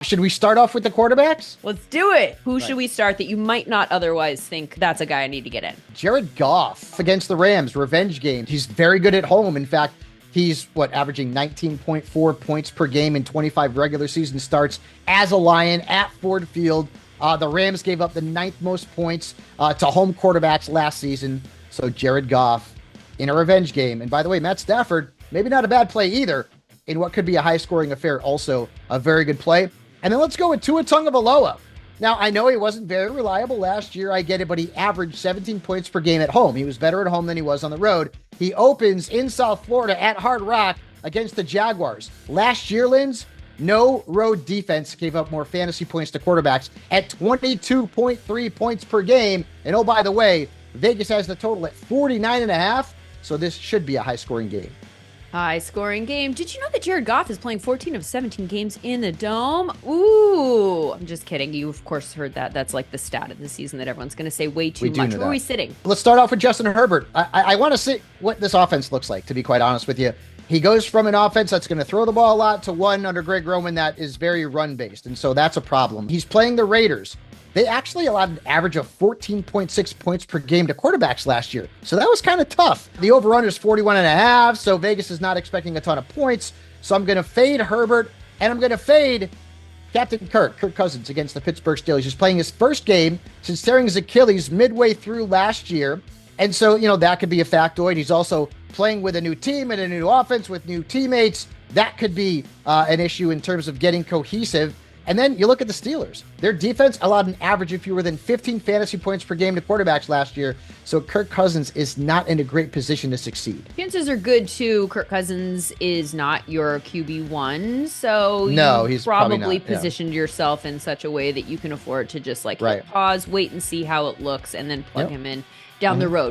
Should we start off with the quarterbacks? Let's do it. Who should we start that you might not otherwise think that's a guy I need to get in? Jared Goff against the Rams, revenge game. He's very good at home. In fact, he's averaging 19.4 points per game in 25 regular season starts as a Lion at Ford Field. The Rams gave up the 9th most points to home quarterbacks last season. So Jared Goff in a revenge game. And by the way, Matt Stafford, maybe not a bad play either in what could be a high-scoring affair. Also a very good play. And then let's go with Tua Tagovailoa. Now, I know he wasn't very reliable last year. I get it, but he averaged 17 points per game at home. He was better at home than he was on the road. He opens in South Florida at Hard Rock against the Jaguars. Last year, Linz, no road defense gave up more fantasy points to quarterbacks at 22.3 points per game. And oh, by the way, Vegas has the total at 49.5. So this should be a high-scoring game. High-scoring game. Did you know that Jared Goff is playing 14 of 17 games in the Dome? Ooh, I'm just kidding. You, of course, heard that. That's like the stat of the season that everyone's going to say way too much. Where are we sitting? Let's start off with Justin Herbert. I want to see what this offense looks like, to be quite honest with you. He goes from an offense that's going to throw the ball a lot to one under Greg Roman that is very run-based, and so that's a problem. He's playing the Raiders. They actually allowed an average of 14.6 points per game to quarterbacks last year. So that was kind of tough. The over-under is 41.5, so Vegas is not expecting a ton of points. So I'm going to fade Herbert, and I'm going to fade Captain Kirk Cousins against the Pittsburgh Steelers. He's playing his first game since tearing his Achilles midway through last year. And so, that could be a factoid. He's also playing with a new team and a new offense with new teammates. That could be an issue in terms of getting cohesive. And then you look at the Steelers. Their defense allowed an average of fewer than 15 fantasy points per game to quarterbacks last year. So Kirk Cousins is not in a great position to succeed. Chances are good, too. Kirk Cousins is not your QB1. So no, you he's probably positioned yourself in such a way that you can afford to just hit pause, wait and see how it looks, and then plug him in down the road.